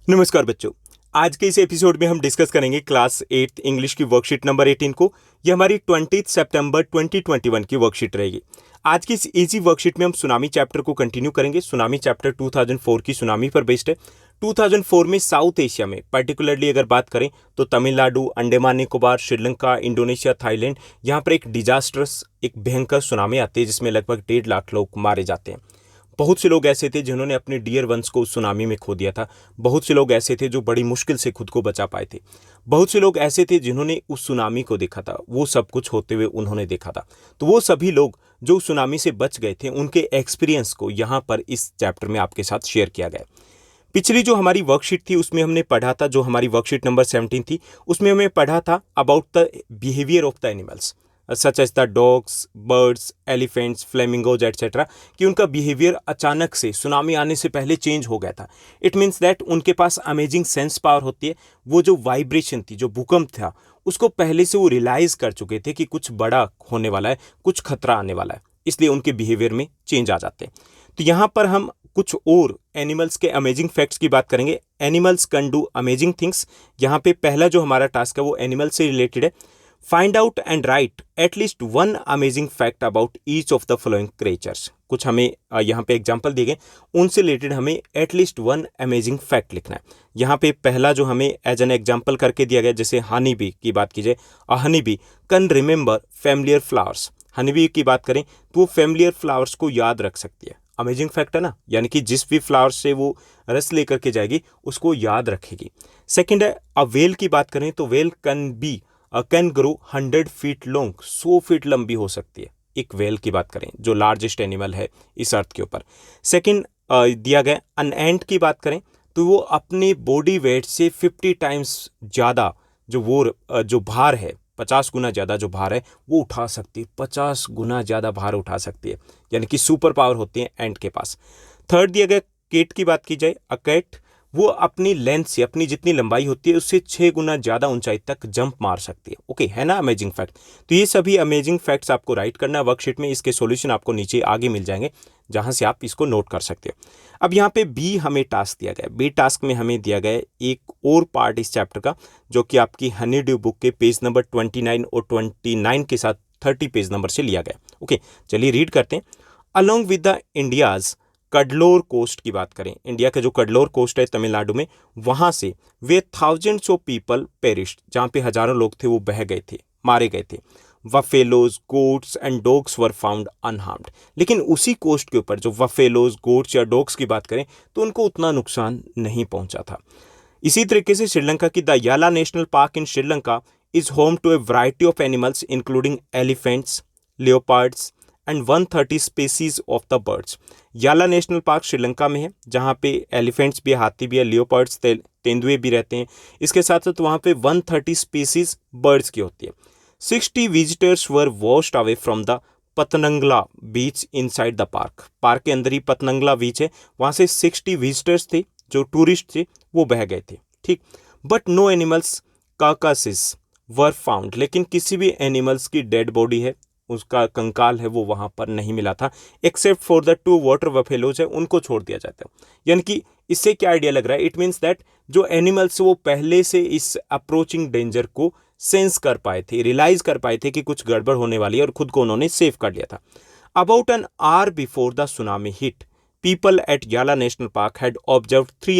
नमस्कार बच्चों। आज के इस एपिसोड में हम डिस्कस करेंगे क्लास 8 इंग्लिश की वर्कशीट नंबर 18 को। ये हमारी 20 सितंबर 2021 की वर्कशीट रहेगी। आज की इस इजी वर्कशीट में हम सुनामी चैप्टर को कंटिन्यू करेंगे। सुनामी चैप्टर 2004 की सुनामी पर बेस्ड है। 2004 में साउथ एशिया में पर्टिकुलरली अगर बात करें तो तमिलनाडु, अंडमान निकोबार, श्रीलंका, इंडोनेशिया, थाईलैंड, यहाँ पर एक डिजास्टरस, एक भयंकर सुनामी आती है जिसमें लगभग 1.5 लाख लोग मारे जाते हैं। बहुत से लोग ऐसे थे जिन्होंने अपने डियर वंस को उस सुनामी में खो दिया था। बहुत से लोग ऐसे थे जो बड़ी मुश्किल से खुद को बचा पाए थे। बहुत से लोग ऐसे थे जिन्होंने उस सुनामी को देखा था, वो सब कुछ होते हुए उन्होंने देखा था। तो वो सभी लोग जो उस सुनामी से बच गए थे, उनके एक्सपीरियंस को यहाँ पर इस चैप्टर में आपके साथ शेयर किया गया। पिछली जो हमारी वर्कशीट थी उसमें हमने पढ़ा था, जो हमारी वर्कशीट नंबर 17 थी, उसमें हमें पढ़ा था about the behaviour of the animals such as the dogs, birds, elephants, flamingos etcetera, कि उनका बिहेवियर अचानक से सुनामी आने से पहले चेंज हो गया था। इट मीन्स दैट उनके पास अमेजिंग सेंस पावर होती है। वो जो वाइब्रेशन थी, जो भूकंप था, उसको पहले से वो रियलाइज कर चुके थे कि कुछ बड़ा होने वाला है, कुछ खतरा आने वाला है, इसलिए उनके बिहेवियर में चेंज आ जाते हैं। तो यहाँ पर हम कुछ और एनिमल्स के अमेजिंग फैक्ट्स की बात करेंगे। Animals can do amazing things. यहाँ पे पहला जो हमारा टास्क है वो एनिमल से रिलेटेड है। Find out and right at least one amazing fact about each of the following creatures. कुछ हमें यहाँ पे एग्जाम्पल दिए गए, उनसे रिलेटेड हमें एटलीस्ट वन अमेजिंग फैक्ट लिखना है। यहाँ पे पहला जो हमें एज एन एग्जाम्पल करके दिया गया, जैसे हनी बी की बात की जाए, a honey bee can remember familiar flowers. Honey bee की बात करें तो वो फैमिलियर फ्लावर्स को याद रख सकती है। अमेजिंग फैक्ट है ना, यानी कि जिस भी फ्लावर से वो रस लेकर के जाएगी उसको याद रखेगी। सेकंड है, अ वेल की बात करें तो well can grow 100 feet long, 100 feet लंबी हो सकती है। एक वेल की बात करें जो लार्जेस्ट एनिमल है इस अर्थ के ऊपर। सेकंड दिया गया, अन एंट की बात करें तो वो अपने बॉडी वेट से 50 टाइम्स ज़्यादा जो भार है, 50 गुना ज़्यादा जो भार है वो उठा सकती है। 50 गुना ज़्यादा भार उठा सकती है, यानी कि सुपर पावर होती है एंट के पास। थर्ड दिया गया, केट की बात की जाए, अ कैट वो अपनी लेंथ से, अपनी जितनी लंबाई होती है उससे 6 गुना ज़्यादा ऊंचाई तक जंप मार सकती है। ओके, है ना अमेजिंग फैक्ट। तो ये सभी अमेजिंग फैक्ट्स आपको राइट करना है वर्कशीट में। इसके सॉल्यूशन आपको नीचे आगे मिल जाएंगे जहां से आप इसको नोट कर सकते हो। अब यहाँ पे बी हमें टास्क दिया गया है। बी टास्क में हमें दिया गया है एक और पार्ट इस चैप्टर का, जो कि आपकी हनी ड्यू बुक के पेज नंबर 29 और 29 के साथ 30 पेज नंबर से लिया गया। ओके, चलिए रीड करते हैं। Along with the India's Cuddalore coast की बात करें, इंडिया का जो कडलोर कोस्ट है तमिलनाडु में, वहां से वे थाउजेंड्स ऑफ पीपल पेरिश्ड, जहां पे हजारों लोग थे वो बह गए थे, मारे गए थे। Buffaloes, goats and dogs were found unharmed. लेकिन उसी कोस्ट के ऊपर जो वफेलोज, गोट्स या डॉग्स की बात करें तो उनको उतना नुकसान नहीं पहुंचा था। इसी तरीके से श्रीलंका की the Yala national Park in Sri Lanka is home to a variety of animals including elephants, leopards and 130 species of the birds. Yala national Park Sri Lanka में है, जहाँ पे एलिफेंट्स भी है, हाथी भी है, लियोपार्ड्स, तेंदुए भी रहते हैं। इसके साथ साथ वहाँ पे 130 स्पीसीज बर्ड्स की होती है। 60 visitors were washed away from the Patanangala beach inside the park. Park के अंदर ही पतनंगला बीच है, वहाँ से 60 विजिटर्स थे, जो टूरिस्ट थे, वो बह गए थे। ठीक, but no animals carcasses were found. लेकिन किसी भी एनिमल्स की डेड बॉडी है, उसका कंकाल है, वो वहां पर नहीं मिला था, except for the 2 water buffaloes है, उनको छोड़ दिया जाता है। यानी कि इससे क्या आइडिया लग रहा है, इट मीन्स दैट जो एनिमल्स वो पहले से इस अप्रोचिंग डेंजर को सेंस कर पाए थे, रियलाइज कर पाए थे कि कुछ गड़बड़ होने वाली है, और खुद को उन्होंने सेव कर लिया था। About an hour before the tsunami hit, people at Yala National Park had observed 3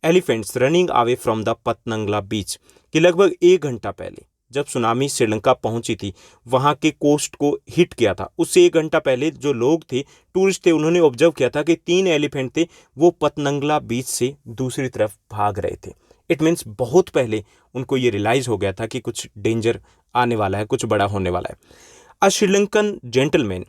elephants running away from the Patnangla beach। कि लगभग 1 घंटा पहले जब सुनामी श्रीलंका पहुंची थी, वहां के कोस्ट को हिट किया था, उससे 1 घंटा पहले जो लोग थे, टूरिस्ट थे, उन्होंने ऑब्जर्व किया था कि 3 एलिफेंट थे, वो पतनंगला बीच से दूसरी तरफ भाग रहे थे। इट मीन्स बहुत पहले उनको ये रियलाइज हो गया था कि कुछ डेंजर आने वाला है, कुछ बड़ा होने वाला है। A Sri Lankan gentleman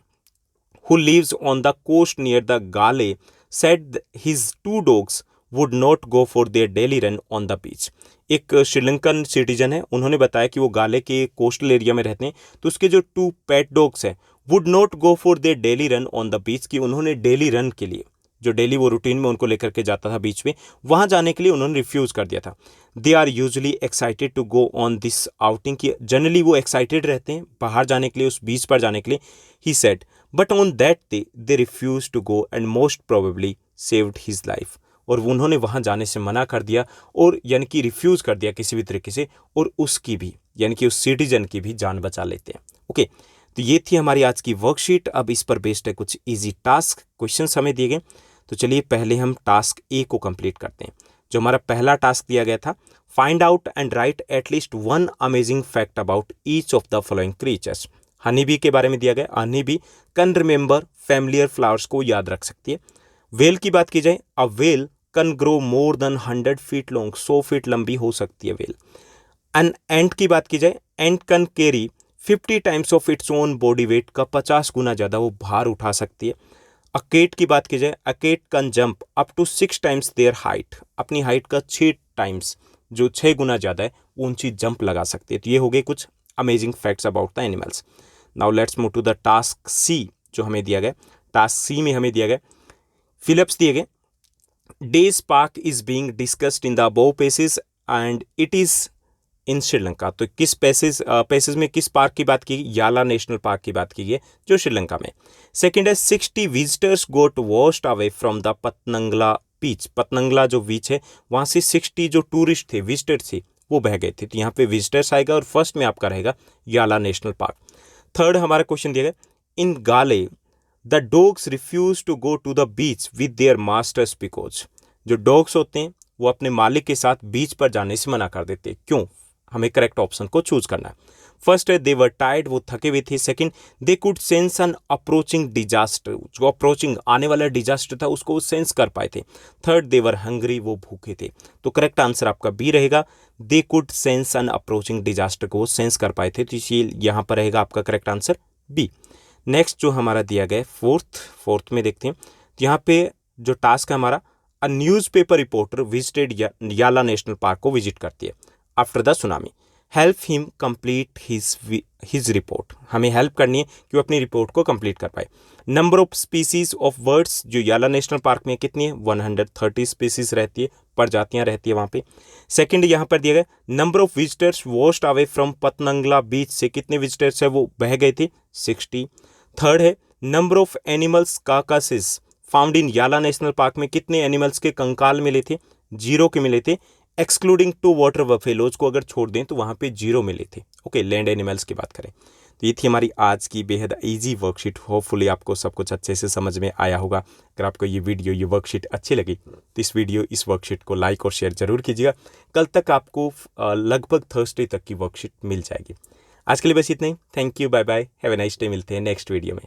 who lives on the coast near the Gale said his 2 dogs would not go for their daily run on the beach। एक श्रीलंकन सिटीजन है, उन्होंने बताया कि वो गाले के कोस्टल एरिया में रहते हैं, तो उसके जो 2 पेट डॉग्स हैं would not go for their daily run on the beach, कि उन्होंने डेली रन के लिए, जो डेली वो रूटीन में उनको लेकर के जाता था बीच में, वहां जाने के लिए उन्होंने रिफ्यूज कर दिया था। They are usually excited to go on this outing, की जनरली वो एक्साइटेड रहते हैं बाहर जाने के लिए, उस बीच पर जाने के लिए। He said but on that day they refuse to go and most probably saved his life. और उन्होंने वहाँ जाने से मना कर दिया और यानी कि रिफ्यूज़ कर दिया किसी भी तरीके से, और उसकी भी यानी कि उस सिटीजन की भी जान बचा लेते हैं। ओके, तो ये थी हमारी आज की वर्कशीट। अब इस पर बेस्ड है कुछ इजी टास्क क्वेश्चंस हमें दिए गए। तो चलिए पहले हम टास्क ए को कंप्लीट करते हैं। जो हमारा पहला टास्क दिया गया था, find out and right at least one amazing fact about each of the following creatures. Honey bee के बारे में दिया गया। Honey bee can remember familiar flowers को याद रख सकती है। वेल की बात की जाए, a well can grow more than 100 feet long, 100 feet लंबी हो सकती है वेल। एन एंट की बात की जाए, ant can carry 50 times of its own body weight का 50 गुना ज़्यादा वो भार उठा सकती है। अकेट की बात की जाए, a cat can jump up to 6 times their height, अपनी हाइट का 6 टाइम्स, जो 6 गुना ज़्यादा है, ऊंची जंप लगा सकती है। तो ये हो गए कुछ amazing facts about the animals. Now let's move to the task C जो हमें दिया गया। टास्क सी में हमें दिया गया फिलिप्स दिए गए। Days park is being discussed in the above passage and it is in Sri Lanka. तो किस पैसेज में किस पार्क की बात की गई? याला नेशनल पार्क की बात की गई है जो श्रीलंका में। सेकंड है 60 visitors got washed away from the Patanangala beach. Patanangala जो बीच है वहां से 60 जो टूरिस्ट थे, विजिटर थे, वो बह गए थे। तो यहाँ पे विजिटर्स आएगा और फर्स्ट में आपका रहेगा याला नेशनल पार्क। थर्ड हमारा क्वेश्चन दिया गया, in Galle the dogs refuse to go to the beach with their masters because. जो डॉग्स होते हैं वो अपने मालिक के साथ बीच पर जाने से मना कर देते हैं। क्यों? हमें करेक्ट ऑप्शन को चूज करना है। फर्स्ट है दे वर टायर्ड, वो थके हुए थे। Second, they could sense an approaching disaster, जो अप्रोचिंग आने वाला डिजास्टर था उसको सेंस कर पाए थे। थर्ड, दे वर हंग्री, वो भूखे थे। तो करेक्ट आंसर आपका बी रहेगा, they could sense an approaching disaster को सेंस कर पाए थे। तो ये यहाँ पर रहेगा आपका करेक्ट आंसर बी। नेक्स्ट जो हमारा दिया गया फोर्थ में देखते हैं। तो यहाँ पे जो टास्क है हमारा, अ न्यूज़पेपर रिपोर्टर विजिटेड याला नेशनल पार्क को विजिट करती है after the tsunami. Help him complete his report. हमें हेल्प करनी है कि वो अपनी रिपोर्ट को कंप्लीट कर पाए। Number of species of birds जो याला नेशनल पार्क में कितनी है? 130 स्पीसीज रहती है, प्रजातियां रहती है वहाँ पे। सेकंड यहाँ पर दिया गया, number of visitors washed away from Patanangala beach से कितने विजिटर्स है वो बह गए थे? 60। थर्ड है, number of animals carcasses found in Yala national park में कितने एनिमल्स के कंकाल मिले थे? 0 के मिले थे, एक्सक्लूडिंग 2 वाटर बफेलोज को अगर छोड़ दें तो वहाँ पे 0 मिले थे। ओके, लैंड एनिमल्स की बात करें तो ये थी हमारी आज की बेहद इजी वर्कशीट। होपफुली आपको सब कुछ अच्छे से समझ में आया होगा। अगर आपको ये वीडियो, ये वर्कशीट अच्छी लगी तो इस वर्कशीट को लाइक और शेयर जरूर कीजिएगा। कल तक आपको लगभग थर्सडे तक की वर्कशीट मिल जाएगी। आज के लिए बस इतना ही। Thank you, bye bye, have a nice day. मिलते हैं नेक्स्ट वीडियो में।